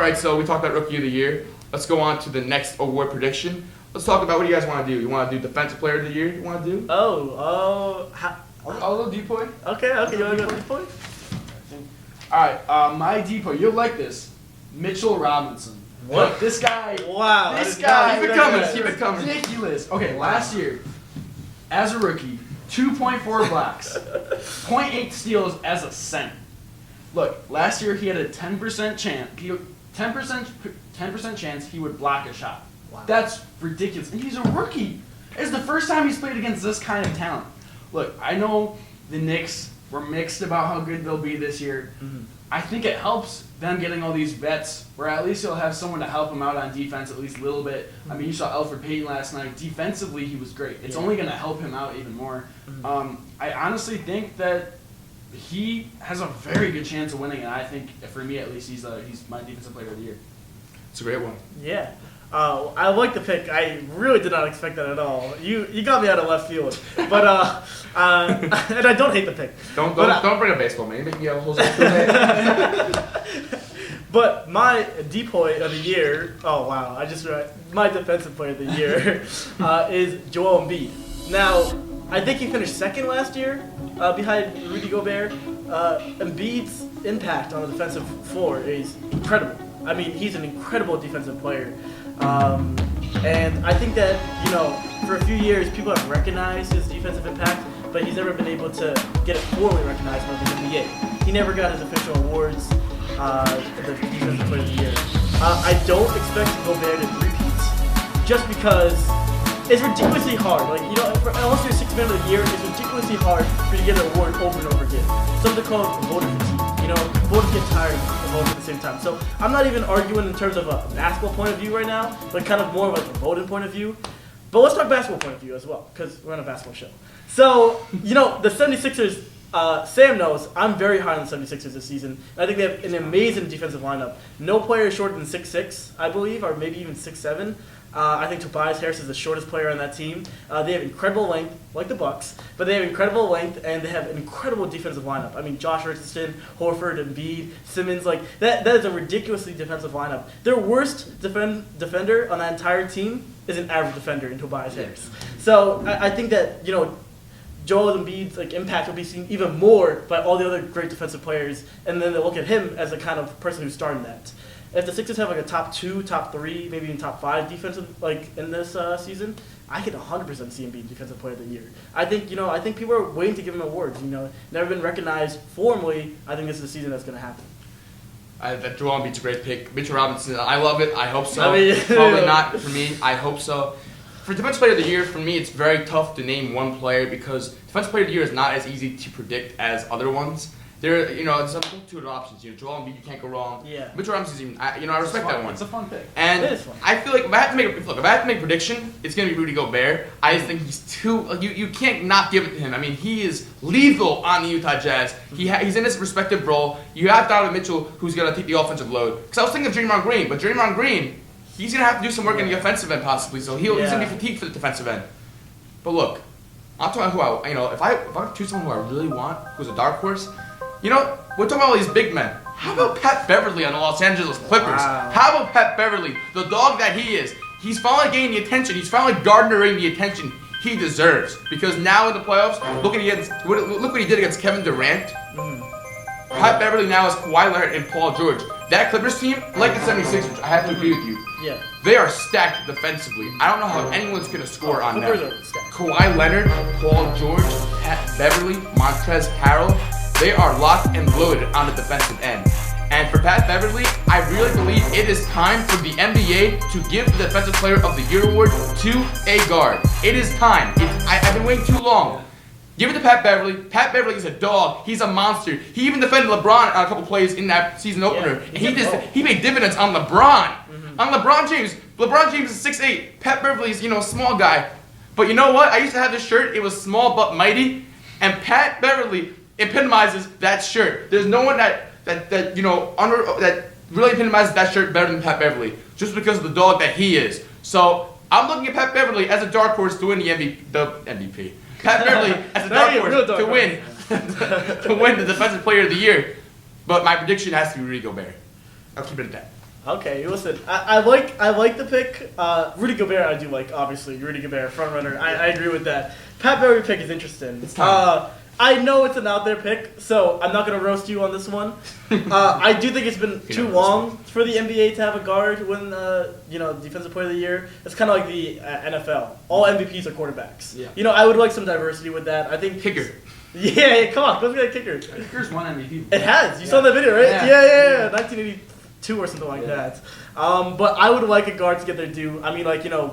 right, so we talked about Rookie of the Year. Let's go on to the next award prediction. Let's talk about what do you guys want to do? You want to do Defensive Player of the Year? You want to do? I'll go Depoy. Okay, you want to go Depoy? Alright, my Depoy, you'll like this. Mitchell Robinson. What? This guy. Wow. This guy. Keep it coming. Ridiculous. Okay, last year, as a rookie, 2.4 blocks, 0.8 steals as a center. Look, last year he had a 10% chance. 10% chance he would block a shot. Wow. That's ridiculous. And he's a rookie. It's the first time he's played against this kind of talent. Look, I know the Knicks were mixed about how good they'll be this year. Mm-hmm. I think it helps them getting all these vets where at least he'll have someone to help him out on defense at least a little bit. I mean, you saw Alfred Payton last night. Defensively, he was great. It's only going to help him out even more. I honestly think that he has a very good chance of winning, and I think, for me at least, he's my Defensive Player of the Year. It's a great one. Yeah. I like the pick. I really did not expect that at all. You got me out of left field, but and I don't hate the pick. Don't bring a baseball, man. You make me a whole But my Depoy of the Year, oh wow, I just read my Defensive Player of the Year is Joel Embiid. Now, I think he finished second last year behind Rudy Gobert. Embiid's impact on the defensive floor is incredible. I mean, he's an incredible defensive player. And I think that, for a few years, people have recognized his defensive impact, but he's never been able to get it formally recognized by the NBA. He never got his official awards, the Defensive Player of the Year. I don't expect Gobert to repeat, just because it's ridiculously hard. Unless you're 6th man of the year, it's ridiculously hard for you to get an award over and over again. Something called voter fatigue. Voters get tired of voting at the same time. So I'm not even arguing in terms of a basketball point of view right now, but kind of more of a voting point of view. But let's talk basketball point of view as well, because we're on a basketball show. So, the 76ers, Sam knows, I'm very high on the 76ers this season. I think they have an amazing defensive lineup. No player is shorter than 6'6", I believe, or maybe even 6'7". I think Tobias Harris is the shortest player on that team. They have incredible length, like the Bucks, but they have incredible length and they have an incredible defensive lineup. I mean, Josh Richardson, Horford, Embiid, Simmons, that is a ridiculously defensive lineup. Their worst defender on that entire team is an average defender in Tobias Harris. So I think that, Joel Embiid's impact will be seen even more by all the other great defensive players, and then they'll look at him as the kind of person who's starting that. If the Sixers have a top 2, top 3, maybe even top 5 defensive in this season, I could 100% see him being Defensive Player of the Year. I think people are waiting to give him awards. Never been recognized formally. I think this is the season that's going to happen. That Joel Embiid's a great pick. Mitchell Robinson, I love it. I hope so. I mean, probably not for me. I hope so. For Defensive Player of the Year, for me, it's very tough to name one player because Defensive Player of the Year is not as easy to predict as other ones. There, there's two options. Joel Embiid, you can't go wrong. Yeah. Mitchell Robinson's even, I respect that one. It's a fun pick. And it is fun. I feel like if I have to make a prediction, it's gonna be Rudy Gobert. I just think he's too. You can't not give it to him. I mean, he is lethal on the Utah Jazz. He's in his respective role. You have Donovan Mitchell, who's gonna take the offensive load. Because I was thinking of Draymond Green, but Draymond Green, he's gonna have to do some work in the offensive end possibly. So he's gonna be fatigued for the defensive end. But look, I'll tell you who if I choose someone who I really want, who's a dark horse. We're talking about all these big men. How about Pat Beverly on the Los Angeles Clippers? Wow. How about Pat Beverly, the dog that he is? He's finally gaining the attention. He's finally garnering the attention he deserves. Because now in the playoffs, look what he did against Kevin Durant. Pat Beverly now has Kawhi Leonard and Paul George. That Clippers team, like the 76ers, I have to agree with you. Yeah. They are stacked defensively. I don't know how anyone's going to score on them. Clippers are stacked. Kawhi Leonard, Paul George, Pat Beverly, Montrezl Harrell. They are locked and loaded on the defensive end. And for Pat Beverly, I really believe it is time for the NBA to give the Defensive Player of the Year award to a guard. It is time. I've been waiting too long. Give it to Pat Beverly. Pat Beverly is a dog. He's a monster. He even defended LeBron on a couple plays in that season opener. Yeah, and he made dividends on LeBron. Mm-hmm. On LeBron James. LeBron James is 6'8". Pat Beverly is, a small guy. But you know what? I used to have this shirt. It was small but mighty. And Pat Beverly epitomizes that shirt. There's no one that really epitomizes that shirt better than Pat Beverly, just because of the dog that he is. So I'm looking at Pat Beverly as a dark horse to win the MVP. Pat Beverly as a dark horse to win the Defensive Player of the Year. But my prediction has to be Rudy Gobert. I'll keep it at that. Okay, listen, I like the pick. Rudy Gobert, I do like, obviously. Rudy Gobert, front runner. I agree with that. Pat Beverly pick is interesting. It's time. I know it's an out there pick, so I'm not gonna roast you on this one. I do think it's been too long for the NBA to have a guard win, Defensive Player of the Year. It's kind of like the NFL. All MVPs are quarterbacks. Yeah. I would like some diversity with that. I think Kicker. Yeah, come on, let's get a kicker. Kicker's won MVP. It has. You saw that video, right? Yeah. 1982 or something like that. But I would like a guard to get their due. I mean,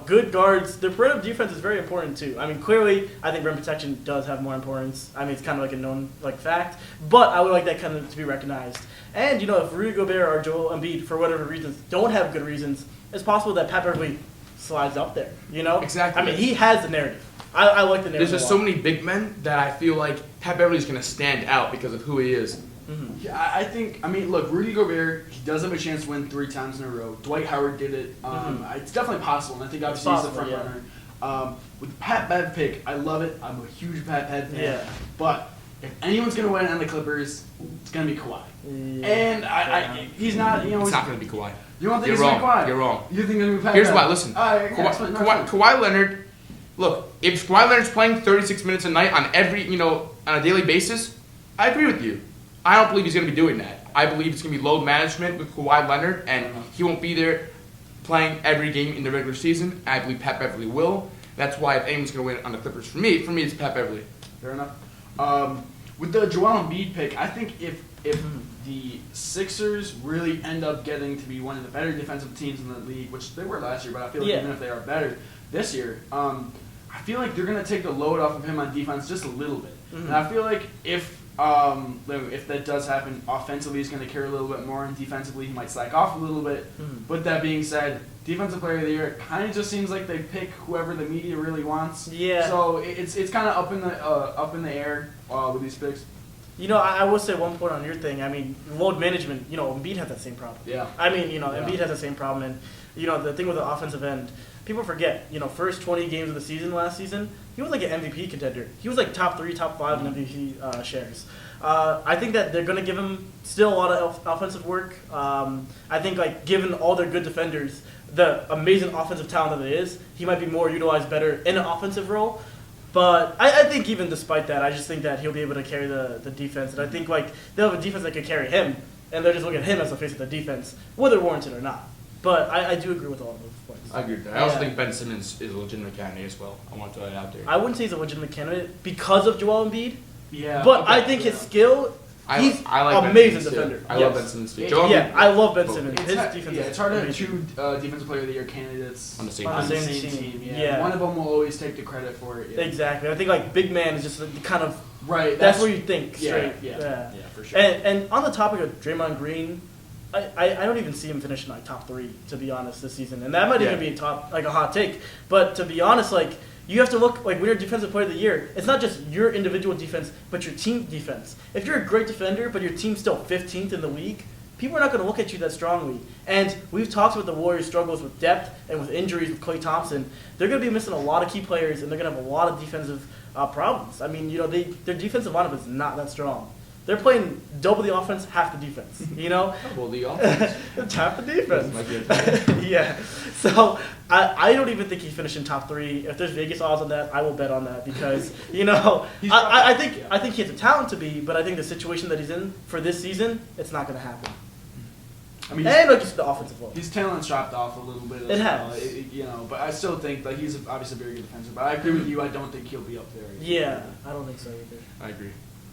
good guards, their perimeter defense is very important too. I mean, clearly, I think rim protection does have more importance. I mean, it's kind of like a known fact. But I would like that kind of to be recognized. And, if Rudy Gobert or Joel Embiid, for whatever reasons, don't have good reasons, it's possible that Pat Beverly slides up there, Exactly. I mean, he has the narrative. I like the narrative. There's just so many big men that I feel like Pat Beverly's going to stand out because of who he is. Mm-hmm. Yeah, I think, look, Rudy Gobert, he does have a chance to win 3 times in a row. Dwight Howard did it. It's definitely possible, and I think obviously he's the front runner. With Pat Bev pick, I love it. I'm a huge Pat Bev fan. Yeah. But if anyone's going to win on the Clippers, it's going to be Kawhi. Yeah. And he's not, It's not going to be Kawhi. You don't think You're it's wrong. going to be Kawhi? You're wrong. You think it's going to be Pat Here's Bev? why. Listen. Kawhi Leonard. Look, if Kawhi Leonard's playing 36 minutes a night on on a daily basis, I agree with you. I don't believe he's going to be doing that. I believe it's going to be load management with Kawhi Leonard, and he won't be there playing every game in the regular season. I believe Pat Beverly will. That's why if anyone's going to win on the Clippers, for me, it's Pat Beverly. Fair enough. With the Joel Embiid pick, I think if the Sixers really end up getting to be one of the better defensive teams in the league, which they were last year, but I feel like even if they are better this year, I feel like they're going to take the load off of him on defense just a little bit. Mm-hmm. And I feel like if that does happen, offensively he's going to carry a little bit more, and defensively he might slack off a little bit. Mm-hmm. But that being said, Defensive Player of the Year kind of just seems like they pick whoever the media really wants. Yeah. So it's kind of up in the air with these picks. I will say one point on your thing. I mean, load management, Embiid has that same problem. Yeah. I mean, Embiid has the same problem. And, the thing with the offensive end, people forget, first 20 games of the season last season, he was like an MVP contender. He was like top 3, top 5 in MVP shares. I think that they're going to give him still a lot of offensive work. I think, given all their good defenders, the amazing offensive talent that it is, he might be more utilized better in an offensive role. But I think even despite that, I just think that he'll be able to carry the defense. And I think they'll have a defense that could carry him, and they're just looking at him as the face of the defense, whether warranted or not. But I do agree with all of those points. I agree with that. I also think Ben Simmons is a legitimate candidate as well. I want to throw that out there. I wouldn't say he's a legitimate candidate because of Joel Embiid. Yeah. But I think his skill, he's I like amazing Ben Simmons defender. too. I love Ben Simmons too. I love Ben Simmons. It's His hard, defense it's hard to have amazing. 2 Defensive Player of the Year candidates on the same team. Yeah. One of them will always take the credit for it. Yeah. Exactly. I think big man is just the kind of right. That's where you think Yeah, straight. yeah, for sure. And on the topic of Draymond Green, I don't even see him finishing top 3, to be honest, this season. And that might even be a hot take. But to be honest, you have to look, when you're Defensive Player of the Year, it's not just your individual defense, but your team defense. If you're a great defender, but your team's still 15th in the league, people are not going to look at you that strongly. And we've talked about the Warriors' struggles with depth and with injuries with Klay Thompson. They're going to be missing a lot of key players, and they're going to have a lot of defensive problems. I mean, their defensive lineup is not that strong. They're playing double the offense, half the defense. Double the offense. It's half the defense. Might be a Yeah. So I don't even think he finished in top 3. If there's Vegas odds on that, I will bet on that because I think he has the talent to be, but I think the situation that he's in for this season, it's not going to happen. I mean, and just the offensive role. His talent's dropped off a little bit. It has. But I still think he's obviously a very good defender. But I agree with you. I don't think he'll be up there. Yeah, I don't think so either. I agree.